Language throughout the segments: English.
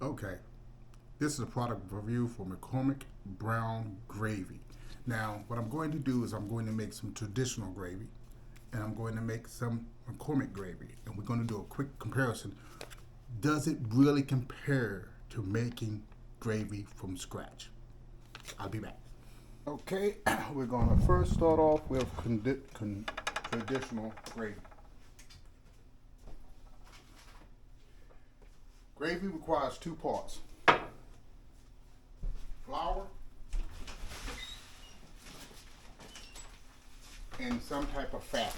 Okay, this is a product review for McCormick brown gravy. Now, what I'm going to do is I'm going to make some traditional gravy and I'm going to make some McCormick gravy. And we're going to do a quick comparison. Does it really compare to making gravy from scratch? I'll be back. Okay, we're going to first start off with traditional gravy. Gravy requires two parts: flour and some type of fat.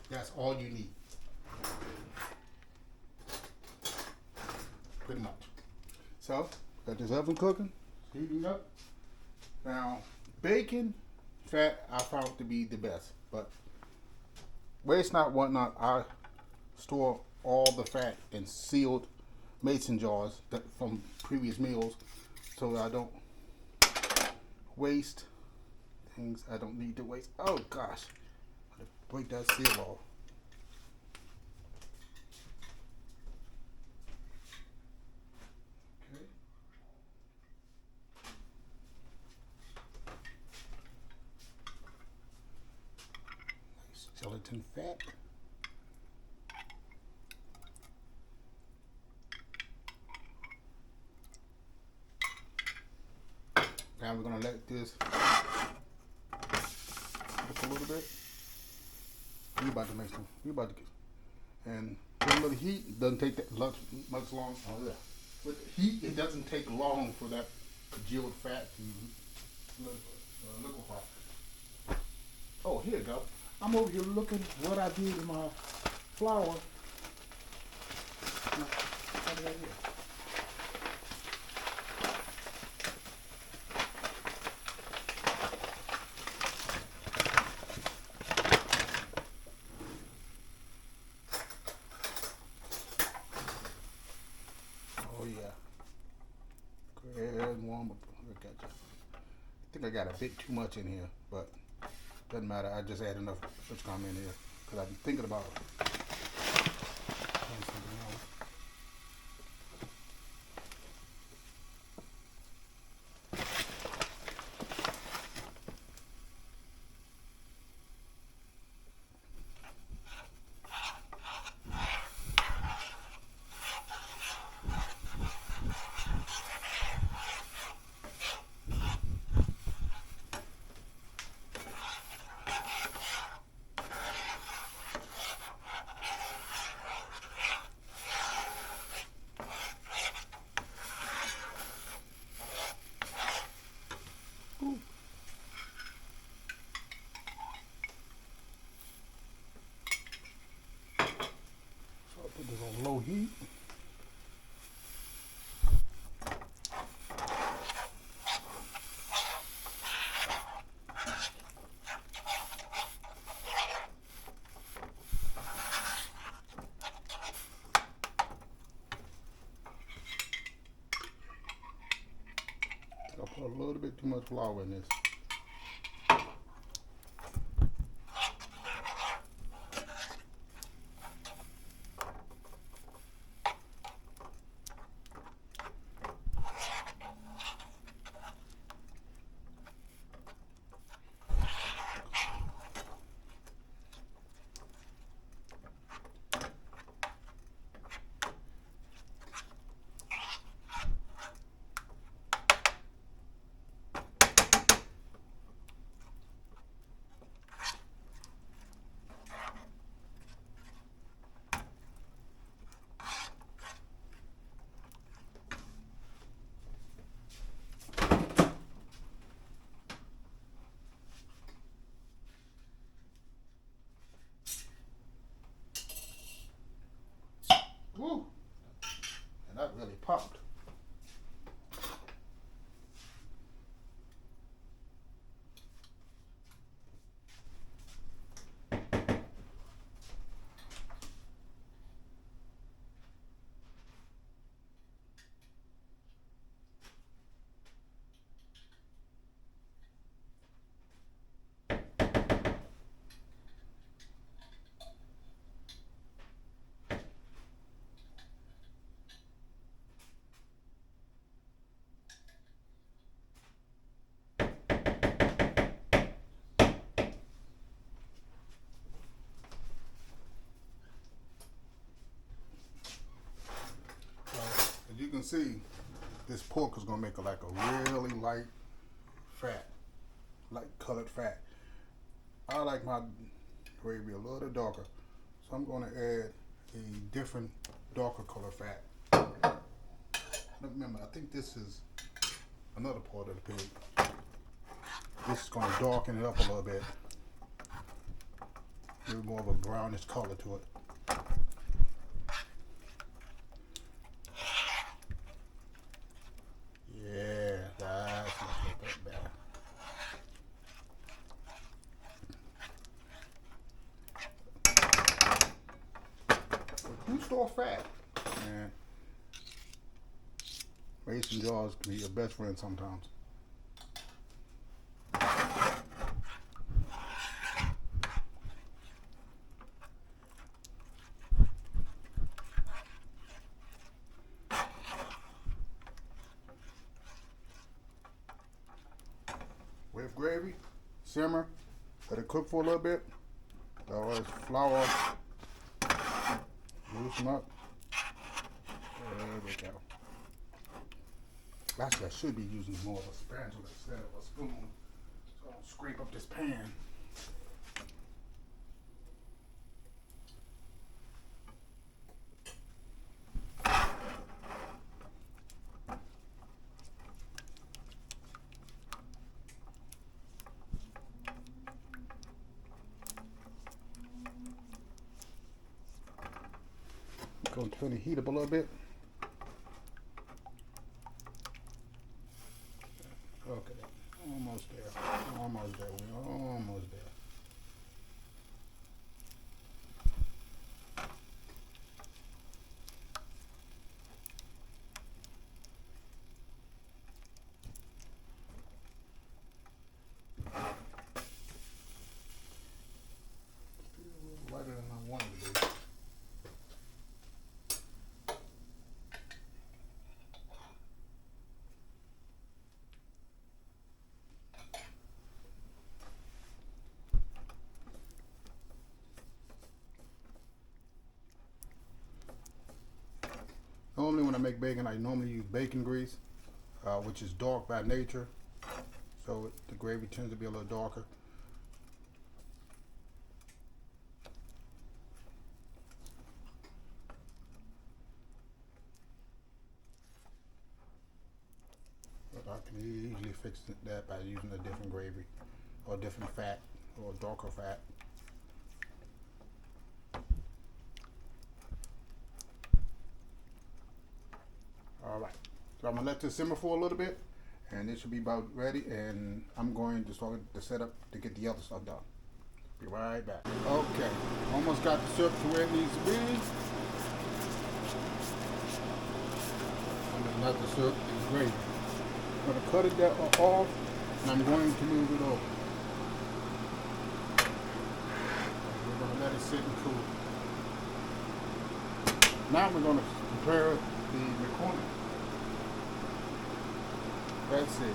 That's all you need, pretty much. So, got this oven cooking, heating up. Now, bacon fat I found to be the best, but waste not, want not. I store all the fat in sealed mason jars from previous meals, so I don't waste things I don't need to waste. Oh gosh, I'm gonna break that seal off. Okay. Nice gelatin fat. Now we're gonna let this cook a little bit. We about to make some. We about to get, and with a little heat, it doesn't take that much long. Oh yeah. With the heat, it doesn't take long for that congealed fat to liquefy. Oh, here you go. I'm over here looking what I did in my flour. How did I do? Oh yeah. Go ahead and warm up. Look at you. I think I got a bit too much in here, but doesn't matter. I just add enough switch come in here because I've been thinking about something else. Ooh. So I'll put this on low heat. I'll put a little bit too much flour in this. Woo! And that really popped. can see, this pork is gonna make like a really light fat, light colored fat. I like my gravy a little darker, so I'm gonna add a different darker color fat. Remember, I think this is another part of the pig. This is gonna darken it up a little bit. Give more of a brownish color to it. Yeah, that's much better. Who store fat? Man, mason jars can be your best friend sometimes. With gravy, simmer, let it cook for a little bit. Always flour, loosen up. There we go. Actually, I should be using more of a spatula instead of a spoon, so I don't scrape up this pan. Going to turn the heat up a little bit. Okay, almost there. Almost there. We're almost there. Still lighter than I wanted to be. Normally when I make bacon, I normally use bacon grease, which is dark by nature, so the gravy tends to be a little darker. But I can easily fix that by using a different gravy, or different fat, or darker fat. Alright, so I'm going to let this simmer for a little bit, and it should be about ready, and I'm going to start the setup to get the other stuff done. Be right back. Okay, almost got the syrup to where it needs to be. I'm going to let the syrup is gravy. I'm going to cut it off, and I'm going to move it over. We're going to let it sit and cool. Now we're going to prepare the Mccormick. Let's see.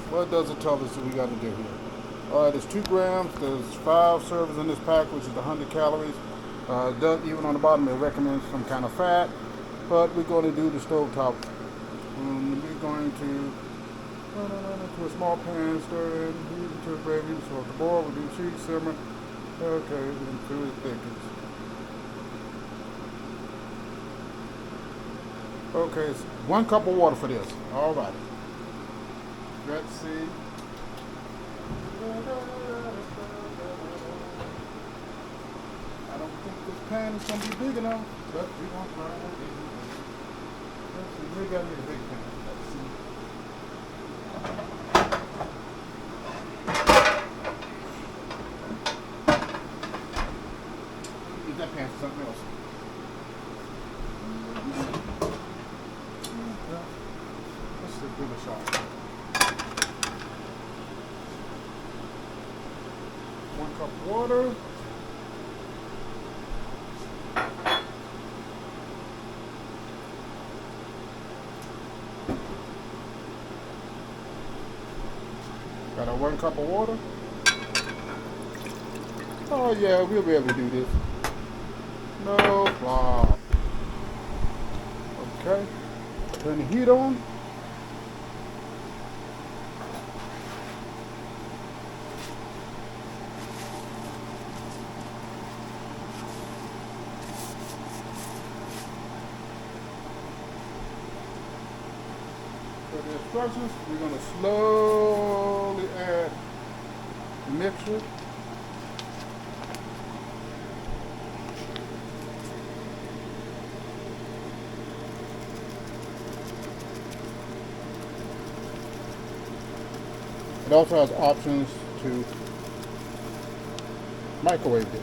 What does it tell us that we got to do here? All right, there's 2 grams. There's 5 servings in this pack, which is 100 calories. Even on the bottom, it recommends some kind of fat, but we're going to do the stovetop. We're going to a small pan, stir it, heat it to a gravy, so at the boil, we do cheese simmer. Okay, until it thickens. Okay, it's 1 cup of water for this. All right. Let's see. I don't think this pan is going to be big enough, but we're going to try it. Let's see, we got me a big pan. Let's see. Use that pan for something else. Let's see, give it a shot. 1 cup of water. Got our 1 cup of water. Oh yeah, we'll be able to do this. No problem. Okay. Turn the heat on. For the instructions, we're going to slowly add the mixture. It also has options to microwave this.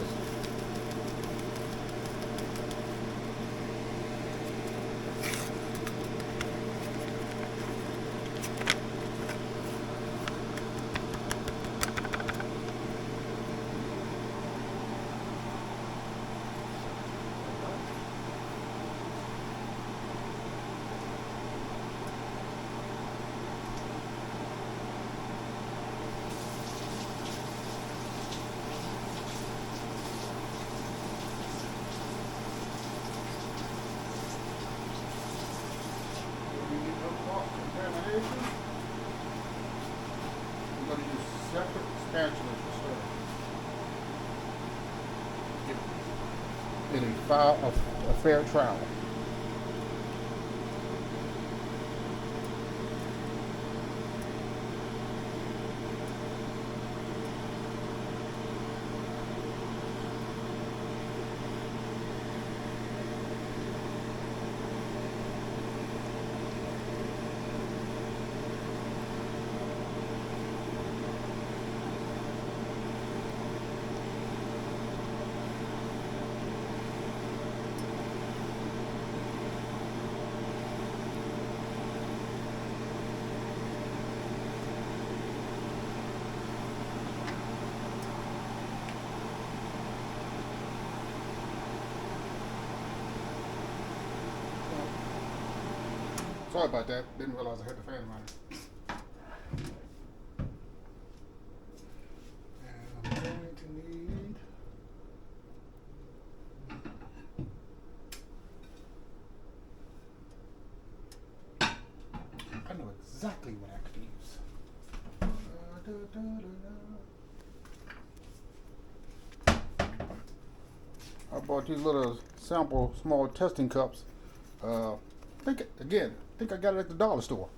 I'm going to use separate spatulas for stirring. In a fair trowel. Sorry about that. Didn't realize I had the fan running. And I'm going to need I know exactly what I could use. I bought these little sample small testing cups. I think I got it at the dollar store.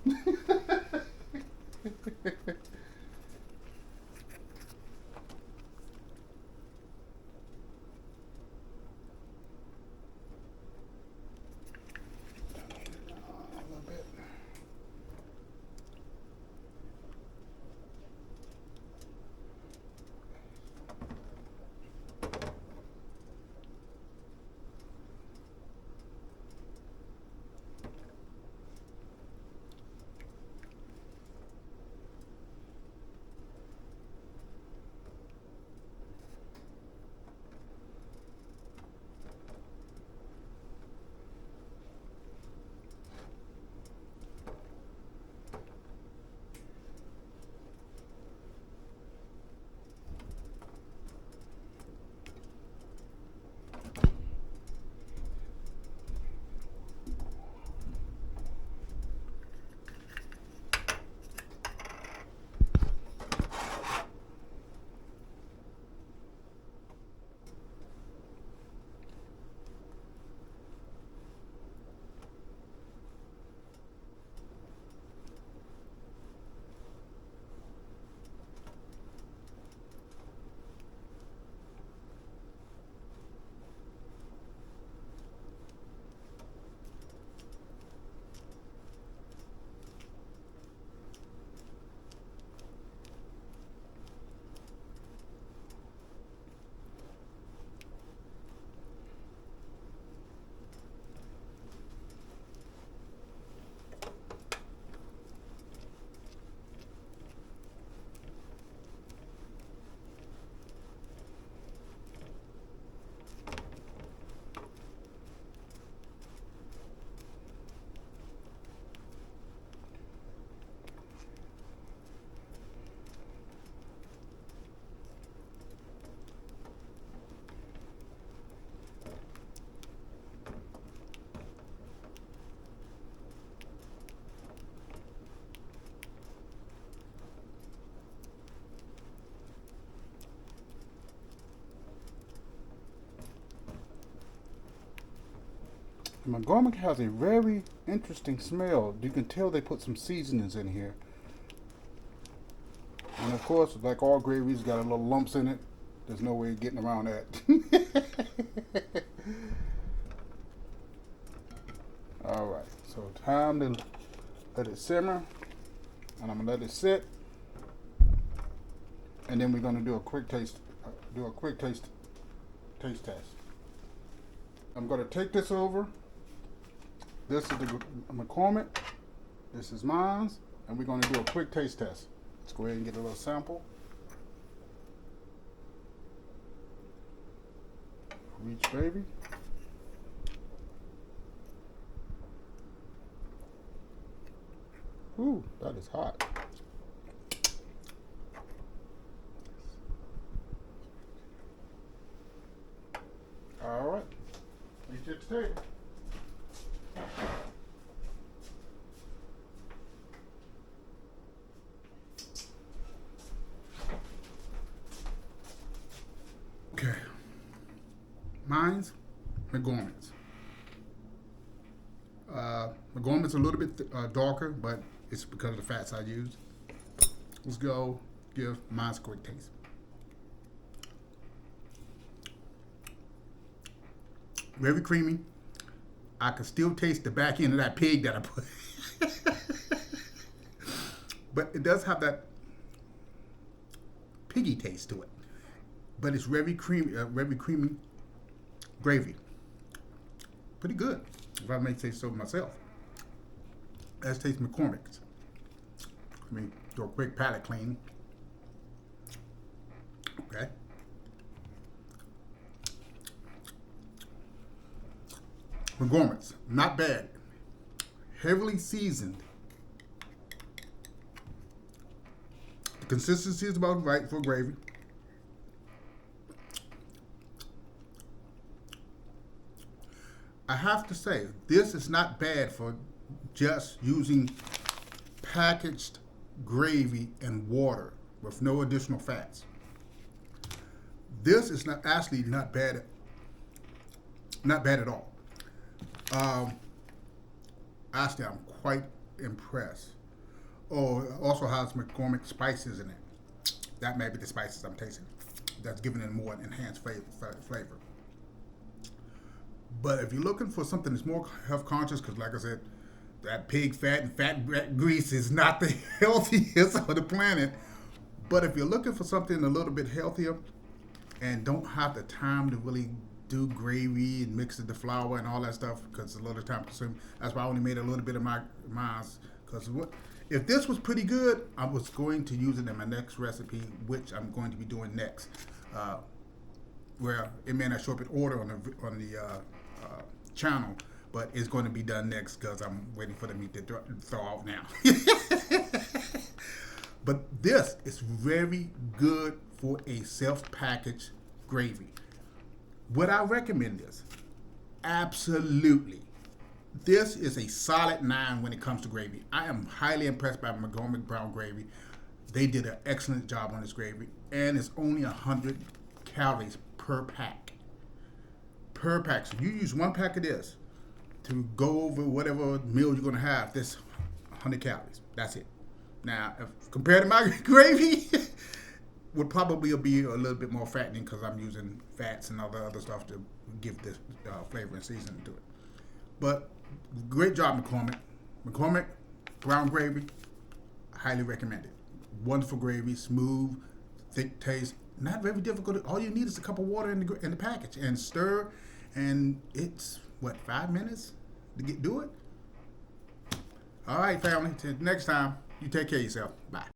Mccormick has a very interesting smell. You can tell they put some seasonings in here. And of course, like all gravies, got a little lumps in it. There's no way of getting around that. Alright, so time to let it simmer. And I'm gonna let it sit. And then we're gonna do a quick taste test. I'm gonna take this over. This is the McCormick. This is mine. And we're gonna do a quick taste test. Let's go ahead and get a little sample. Reach, baby. Ooh, that is hot. All right, reach at the table. Okay, mine's McCormick's. McCormick's a little bit darker, but it's because of the fats I use. Let's go give mine's a quick taste. Very creamy. I can still taste the back end of that pig that I put. But it does have that piggy taste to it. But it's very creamy gravy. Pretty good, if I may say so myself. Let's taste McCormick's. Let me do a quick palate clean. Okay. McCormick's, not bad. Heavily seasoned. The consistency is about right for gravy. I have to say, this is not bad for just using packaged gravy and water with no additional fats. This is not bad. Not bad at all. Actually, I'm quite impressed. Oh, it also has McCormick spices in it. That may be the spices I'm tasting. That's giving it more enhanced flavor. But if you're looking for something that's more health conscious, because like I said, that pig fat and fat grease is not the healthiest on the planet. But if you're looking for something a little bit healthier and don't have the time to really do gravy and mix the flour and all that stuff, because it's a little time consuming, that's why I only made a little bit of mine. Because if this was pretty good, I was going to use it in my next recipe, which I'm going to be doing next. Where it may not show up in order on the channel, but it's going to be done next because I'm waiting for the meat to thaw out now. But this is very good for a self-packaged gravy. Would I recommend this? Absolutely. This is a solid 9 when it comes to gravy. I am highly impressed by Mccormick brown gravy. They did an excellent job on this gravy, and it's only 100 calories per pack. Per pack. So you use 1 pack of this to go over whatever meal you're going to have. This 100 calories. That's it. Now, if compared to my gravy, would probably be a little bit more fattening because I'm using fats and all the other stuff to give this flavor and seasoning to it. But great job, McCormick. McCormick brown gravy, highly recommended. Wonderful gravy, smooth, thick taste. Not very difficult. All you need is a cup of water in the package and stir, and it's what, 5 minutes to do it. All right, family. Till next time, you take care of yourself. Bye.